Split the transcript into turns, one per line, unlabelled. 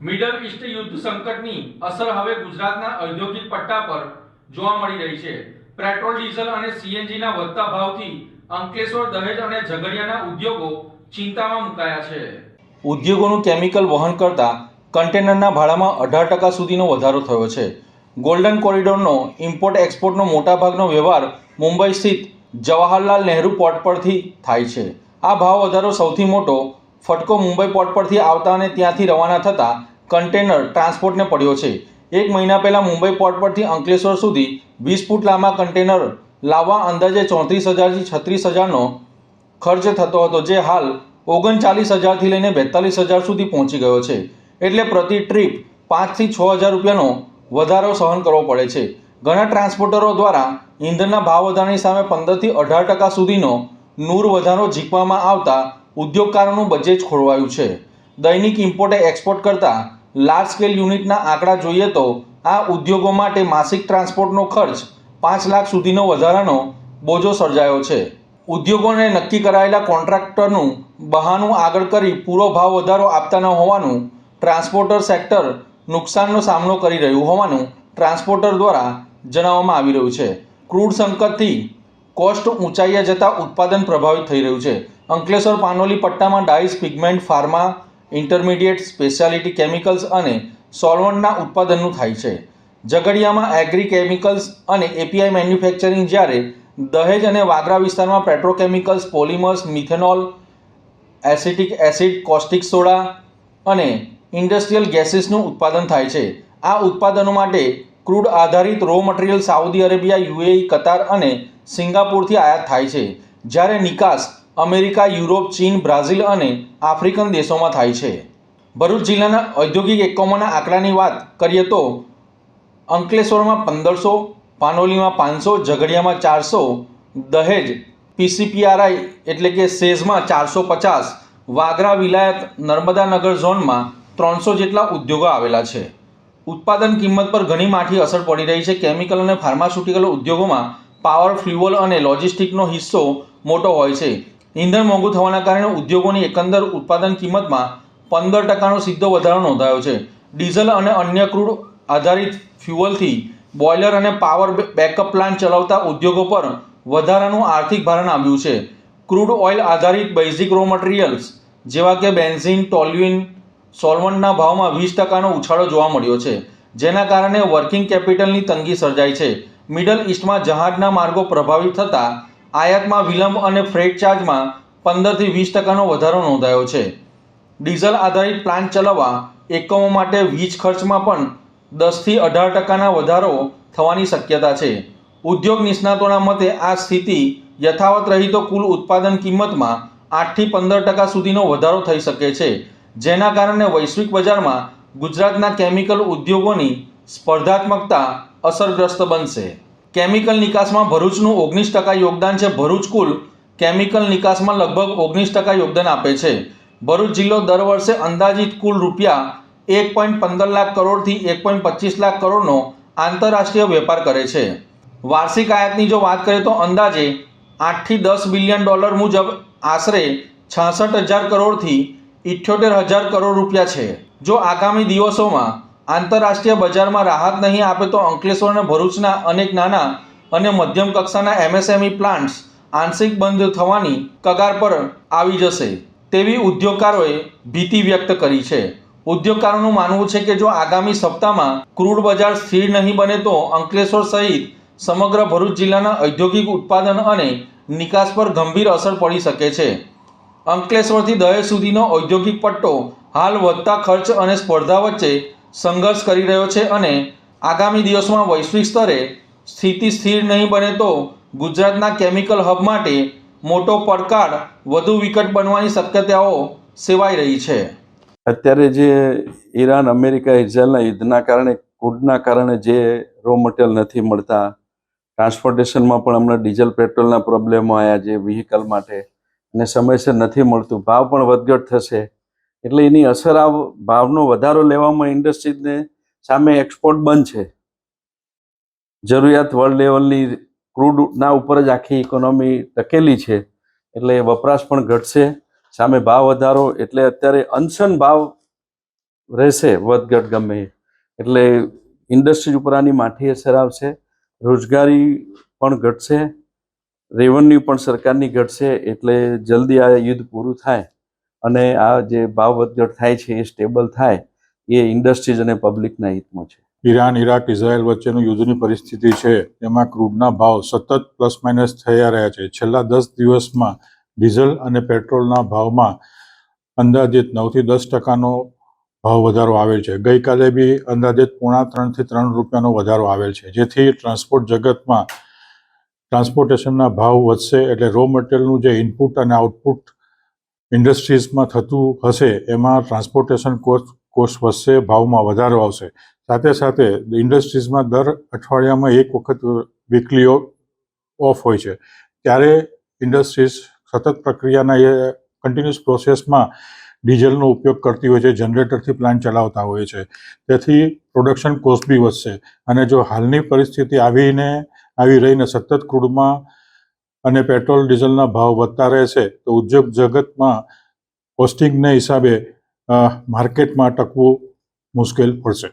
Middle East યુદ્ધ સંકટની અસર હવે ગુજરાતના ઔદ્યોગિક પટ્ટા પર જોવા મળી રહી છે। પેટ્રોલ, ડીઝલ અને સીએનજીના વધતા ભાવથી અંકલેશ્વર, દહેજ અને ઝઘડિયાના ઉદ્યોગો ચિંતામાં મુકાયા છે। ઉદ્યોગોનું કેમિકલ વહન કરતા કન્ટેનરના ભાડામાં 18% સુધીનો વધારો થયો છે। ગોલ્ડન કોરિડોરનો ઇમ્પોર્ટ એક્સપોર્ટનો મોટાભાગનો વ્યવહાર મુંબઈ સ્થિત જવાહરલાલ નહેરુ પોર્ટ પરથી થાય છે। આ ભાવ વધારો સૌથી મોટો ફટકો મુંબઈ પોર્ટ પરથી આવતા અને ત્યાંથી રવાના થતા કન્ટેનર ટ્રાન્સપોર્ટને પડ્યો છે। એક મહિના પહેલા મુંબઈ પોર્ટ પરથી અંકલેશ્વર સુધી 20 ફૂટ લાંબા કન્ટેનર લાવવા અંદાજે 34,000 થી 36,000નો ખર્ચ થતો હતો, જે હાલ 39,000થી લઈને 42,000 સુધી પહોંચી ગયો છે। એટલે પ્રતિ ટ્રીપ 5 થી 6,000 રૂપિયાનો વધારો સહન કરવો પડે છે। ઘણા ટ્રાન્સપોર્ટરો દ્વારા ઈંધણના ભાવ વધારાની સામે 15 થી 18% સુધીનો નૂર વધારો ઝીકવામાં આવતા ઉદ્યોગકારોનું બજેટ ખોરવાયું છે। દૈનિક ઇમ્પોર્ટ એક્સપોર્ટ કરતા લાર્જ સ્કેલ યુનિટના આંકડા જોઈએ તો આ ઉદ્યોગો માટે માસિક ટ્રાન્સપોર્ટનો ખર્ચ 5 લાખ સુધીનો વધારાનો બોજો સર્જાયો છે। ઉદ્યોગોને નક્કી કરાયેલા કોન્ટ્રાક્ટરનું બહાનું આગળ કરી પૂરો ભાવ વધારો આપતા ન હોવાનું ટ્રાન્સપોર્ટર સેક્ટર નુકસાનનો સામનો કરી રહ્યું હોવાનું ટ્રાન્સપોર્ટર દ્વારા જણાવવામાં આવી રહ્યું છે। ક્રૂડ સંકટથી કોસ્ટ ઊંચાઈએ જતાં ઉત્પાદન પ્રભાવિત થઈ રહ્યું છે। અંકલેશ્વર પાનોલી પટ્ટામાં dyes, pigment, pharma, intermediate, speciality chemicals અને સોલ્વન્ટના ઉત્પાદનનું થાય છે। ઝઘડિયામાં એગ્રી કેમિકલ્સ અને એપીઆઈ મેન્યુફેક્ચરિંગ, જ્યારે દહેજ અને વાગરા વિસ્તારમાં petrochemicals, polymers, methanol, acetic acid, caustic soda અને ઇન્ડસ્ટ્રીયલ ગેસીસનું ઉત્પાદન થાય છે। આ ઉત્પાદનો માટે ક્રૂડ આધારિત raw material Saudi Arabia, UAE, Qatar અને સિંગાપુરથી આયાત થાય છે, જ્યારે નિકાસ અમેરિકા, યુરોપ, ચીન, બ્રાઝિલ અને આફ્રિકન દેશોમાં થાય છે। ભરૂચ જિલ્લાના ઔદ્યોગિક એકમોના આંકડાની વાત કરીએ તો અંકલેશ્વરમાં 1500, પાનોલીમાં 500, ઝઘડિયામાં 400, દહેજ પીસીપીઆરઆઈ એટલે કે સેઝમાં 450, વાગરા વિલાયત નર્મદાનગર ઝોનમાં 300 જેટલા ઉદ્યોગો આવેલા છે। ઉત્પાદન કિંમત પર ઘણી માઠી અસર પડી રહી છે। કેમિકલ અને ફાર્માસ્યુટિકલ ઉદ્યોગોમાં પાવર, ફ્યુઅલ અને લોજિસ્ટિકનો હિસ્સો મોટો હોય છે। ઈંધણ મોંઘું થવાના કારણે ઉદ્યોગોની એકંદર ઉત્પાદન કિંમતમાં 15%નો સીધો વધારો નોંધાયો છે। ડીઝલ અને અન્ય ક્રૂડ આધારિત ફ્યુઅલથી બોઇલર અને પાવર બેકઅપ પ્લાન્ટ ચલાવતા ઉદ્યોગો પર વધારાનું આર્થિક ભારણ આવ્યું છે। ક્રૂડ ઓઇલ આધારિત બેઝિક રો મટીરિયલ્સ જેવા કે બેન્ઝીન, ટોલ્યુઇન, સોલ્વન્ટના ભાવમાં 20%નો ઉછાળો જોવા મળ્યો છે, જેના કારણે વર્કિંગ કેપિટલની તંગી સર્જાઈ છે। મિડલ ઈસ્ટમાં જહાજના માર્ગો પ્રભાવિત થતાં આયાતમાં વિલંબ અને ફ્રેટ ચાર્જમાં 15 થી 20%નો વધારો નોંધાયો છે। ડીઝલ આધારિત પ્લાન્ટ ચલાવવા એકમો માટે વીજ ખર્ચમાં પણ 10 થી 18%ના વધારો થવાની શક્યતા છે। ઉદ્યોગ નિષ્ણાતોના મતે આ સ્થિતિ યથાવત રહી તો કુલ ઉત્પાદન કિંમતમાં 8 થી 15% સુધીનો વધારો થઈ શકે છે, જેના કારણે વૈશ્વિક બજારમાં ગુજરાતના કેમિકલ ઉદ્યોગોની સ્પર્ધાત્મકતા અસરગ્રસ્ત બનશે। કેમિકલ નિકાસમાં ભરૂચનું 19% યોગદાન છે। ભરૂચ કુલ કેમિકલ નિકાસમાં લગભગ 19% યોગદાન આપે છે। ભરૂચ જિલ્લો દર વર્ષે અંદાજિત કુલ રૂપિયા 1.15 લાખ કરોડથી 1.25 લાખ કરોડનો આંતરરાષ્ટ્રીય વેપાર કરે છે। વાર્ષિક આયાતની જો વાત કરીએ તો અંદાજે 8 થી 10 બિલિયન ડોલર મુજબ આશરે 66,000 કરોડથી 78,000 કરોડ રૂપિયા છે। જો આગામી દિવસોમાં આંતરરાષ્ટ્રીય બજારમાં રાહત નહીં આપે તો અંકલેશ્વર અને ભરૂચના અનેક નાના અને મધ્યમ કક્ષાના એમએસએમઈ પ્લાન્ટ્સ આંશિક બંધ થવાની કગાર પર આવી જશે તેવી ઉદ્યોગકારોએ ભીતિ વ્યક્ત કરી છે। ઉદ્યોગકારોનું માનવું છે કે જો આગામી સપ્તાહમાં ક્રૂડ બજાર સ્થિર નહીં બને તો અંકલેશ્વર સહિત સમગ્ર ભરૂચ જિલ્લાના ઔદ્યોગિક ઉત્પાદન અને નિકાસ પર ગંભીર અસર પડી શકે છે। અંકલેશ્વરથી દહેજ સુધીનો ઔદ્યોગિક પટ્ટો હાલ વધતા ખર્ચ અને સ્પર્ધા વચ્ચે સંઘર્ષ કરી રહ્યો છે અને આગામી દિવસોમાં વૈશ્વિક સ્તરે સ્થિતિ સ્થિર નહીં બને તો ગુજરાતના કેમિકલ હબ માટે મોટો પડકાર વધુ વિકટ બનવાની શક્યતાઓ સેવાઈ રહી છે।
અત્યારે જે ઈરાન, અમેરિકા, ઇઝરાયલના યુદ્ધના કારણે, ક્રૂડના કારણે જે રો મટીરિયલ નથી મળતા, ટ્રાન્સપોર્ટેશનમાં પણ હમણાં ડીઝલ પેટ્રોલના પ્રોબ્લેમો આવ્યા છે વ્હીકલ માટે, અને સમયસર નથી મળતું, ભાવ પણ વધઘટ થશે, એટલે એની અસર આ ભાવનો વધારો લેવામાં ઇન્ડસ્ટ્રીને સામે એક્સપોર્ટ બંધ છે। જરૂરિયાત વર્લ્ડ લેવલની ક્રૂડના ઉપર જ આખી ઇકોનોમી ટકેલી છે, એટલે વપરાશ પણ ઘટશે, સામે ભાવ વધારો, એટલે અત્યારે અનશન ભાવ રહેશે વધઘટ ગમે એ. એટલે ઇન્ડસ્ટ્રીઝ ઉપર આની માઠી અસર આવશે, રોજગારી પણ ઘટશે, રેવન્યુ પણ સરકારની ઘટશે. એટલે જલ્દી આ યુદ્ધ પૂરું થાય અને આ જે ભાવ વધઘટ થાય છે એ સ્ટેબલ થાય, એ ઇન્ડસ્ટ્રીઝ અને પબ્લિકના હિતમાં છે.
ઈરાન, ઇરાક, ઇઝરાયલ વચ્ચેનું યુદ્ધની પરિસ્થિતિ છે તેમાં ક્રૂડના ભાવ સતત પ્લસ માઇનસ થયા રહ્યા છે. છેલ્લા 10 દિવસમાં ડીઝલ અને પેટ્રોલના ભાવમાં અંદાજિત 9 થી 10% ભાવ વધારો આવેલ છે. ગઈકાલે બી અંદાજિત 2.5 થી 3 રૂપિયાનો વધારો આવેલ છે, જેથી ટ્રાન્સપોર્ટ જગતમાં ટ્રાન્સપોર્ટેશનના ભાવ વધશે. એટલે રો મટીરિયલનું જે ઇનપુટ અને આઉટપુટ ઇન્ડસ્ટ્રીઝમાં થતું હશે એમાં ટ્રાન્સપોર્ટેશન કોસ્ટ વધશે, ભાવમાં વધારો આવશે. સાથે સાથે ઇન્ડસ્ટ્રીઝમાં દર અઠવાડિયામાં એક વખત વીકલી ઓફ હોય છે, ત્યારે ઇન્ડસ્ટ્રીઝ સતત પ્રક્રિયાના એ કન્ટિન્યુઅસ પ્રોસેસમાં ડીઝલનો ઉપયોગ કરતી હોય છે, જનરેટરથી પ્લાન્ટ ચલાવતા હોય છે. તેથી પ્રોડક્શન કોસ્ટ બી વધશે. અને જો હાલની પરિસ્થિતિ આવી રહીને સતત ક્રૂડમાં અને પેટ્રોલ ડીઝલના ભાવ વધતા રહેશે તો ઉદ્યોગ જગતમાં કોસ્ટિંગના હિસાબે માર્કેટમાં ટકવું મુશ્કેલ પડશે.